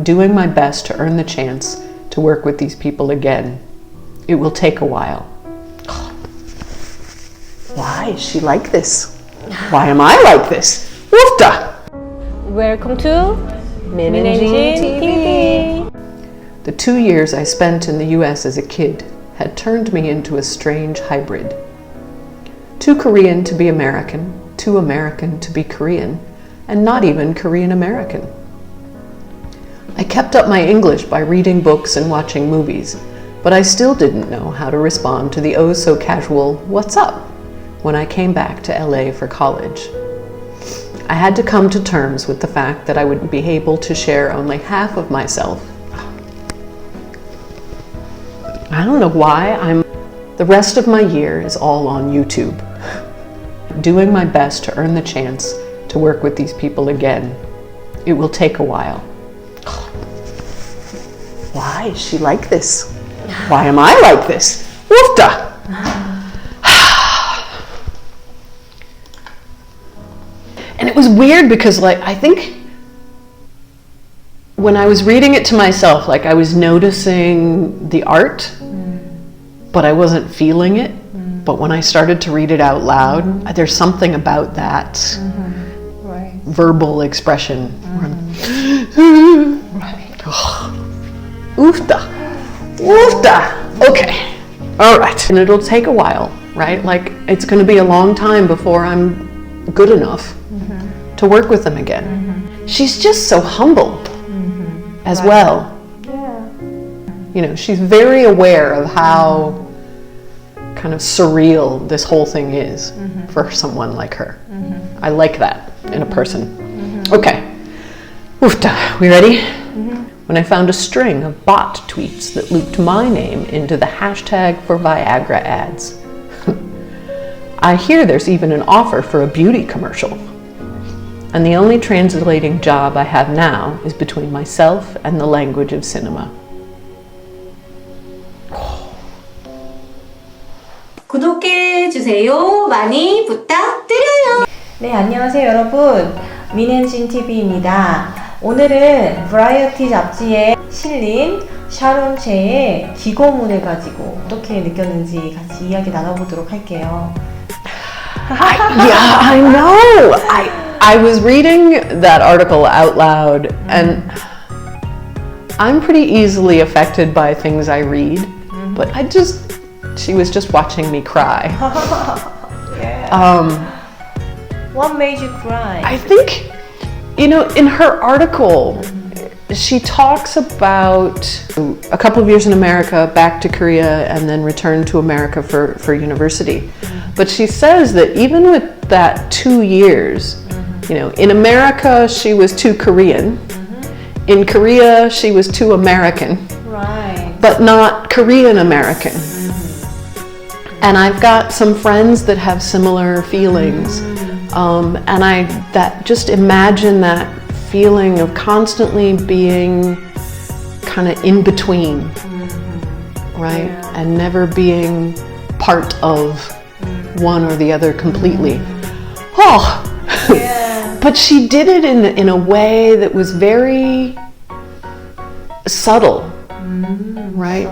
doing my best to earn the chance to work with these people again. It will take a while. Why is she like this? Why am I like this? Woofda! Welcome to Min&JeanTV. The 2 years I spent in the US as a kid had turned me into a strange hybrid. Too Korean to be American, too American to be Korean, and not even Korean American. I kept up my English by reading books and watching movies, but I still didn't know how to respond to the oh-so-casual "what's up?" when I came back to LA for college. I had to come to terms with the fact that I would be able to share only half of myself. I don't know why the rest of my year is all on YouTube, doing my best to earn the chance to work with these people again. It will take a while. Why is she like this? Why am I like this? Woofda! And it was weird because I think when I was reading it to myself, I was noticing the art, but I wasn't feeling it. But when I started to read it out loud, there's something about that verbal expression. Oofda. Oofda. Okay. All right. And it'll take a while, right? It's going to be a long time before I'm good enough to work with them again. She's just so humble as well. Yeah. You know, she's very aware of how kind of surreal this whole thing is for someone like her. I like that in a person. Okay. Oofda. We ready? When I found a string of bot tweets that looped my name into the hashtag for Viagra ads. I hear there's even an offer for a beauty commercial. And the only translating job I have now is between myself and the language of cinema. 구독해주세요. 많이 부탁드려요. 네, 안녕하세요 여러분. Min&JeanTV입니다. 오늘은 브라이어티 잡지에 실린 샤론최의 기고문을 가지고 어떻게 느꼈는지 같이 이야기 나눠보도록 할게요. Yeah, I know. I was reading that article out loud, and I'm pretty easily affected by things I read, but she was just watching me cry. Yeah. What made you cry? I think, in her article, she talks about a couple of years in America, back to Korea, and then returned to America for university. But she says that even with that 2 years, in America she was too Korean, in Korea she was too American, Right. but not Korean American. And I've got some friends that have similar feelings, and I just imagine that feeling of constantly being kind of in between, right? Yeah. And never being part of one or the other completely. Oh, Yeah. but she did it in a way that was very subtle, right?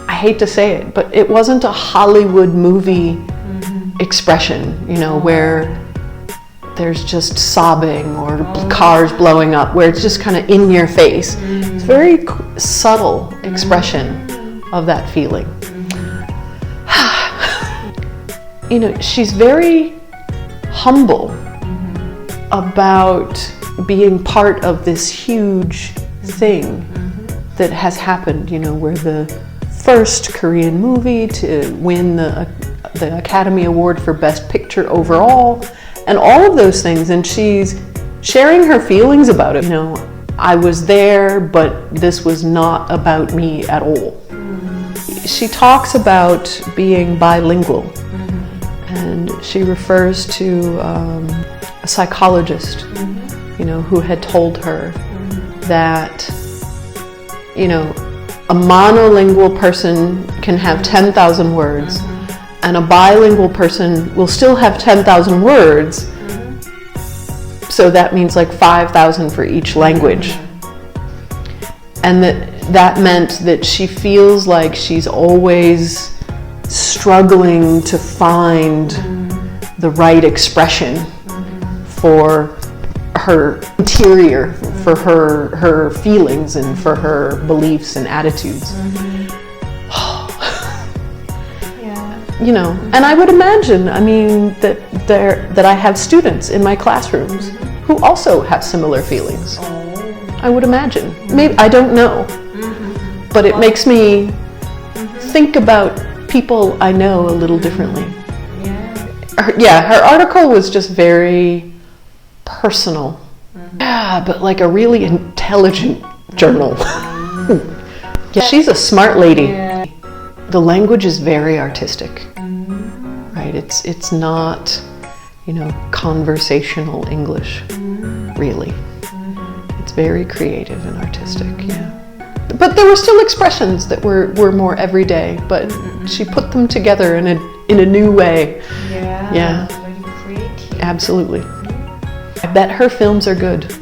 I hate to say it, but it wasn't a Hollywood movie expression, where there's just sobbing or cars blowing up, where it's just kind of in your face. It's a very subtle expression of that feeling. She's very humble about being part of this huge thing that has happened, where the first Korean movie to win the Academy Award for Best Picture overall, and all of those things, and she's sharing her feelings about it. I was there, but this was not about me at all. She talks about being bilingual, and she refers to a psychologist, who had told her that, a monolingual person can have 10,000 words, and a bilingual person will still have 10,000 words, so that means 5,000 for each language. and that meant that she feels like she's always struggling to find the right expression for her interior, for her feelings and for her beliefs and attitudes. You know, and I would imagine, I mean, that I have students in my classrooms who also have similar feelings. I would imagine. Maybe, I don't know. But it makes me think about people I know a little differently. Her article was just very personal. Yeah, but like a really intelligent journal. Yeah, she's a smart lady. The language is very artistic, right? It's not, you know, conversational English, really. It's very creative and artistic, yeah. But there were still expressions that were more everyday, but she put them together in a new way. Yeah. Very creative. Absolutely. I bet her films are good.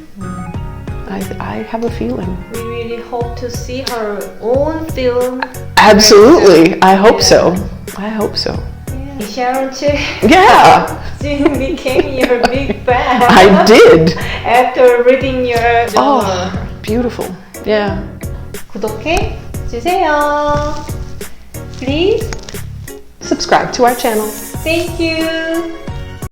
I have a feeling. We really hope to see her own film. Absolutely. I hope so. I hope so. Sharon Choi Yeah. became your big fan. I did. After reading your journal. Oh, beautiful. Yeah. 구독해 주세요. Please Subscribe to our channel. Thank you.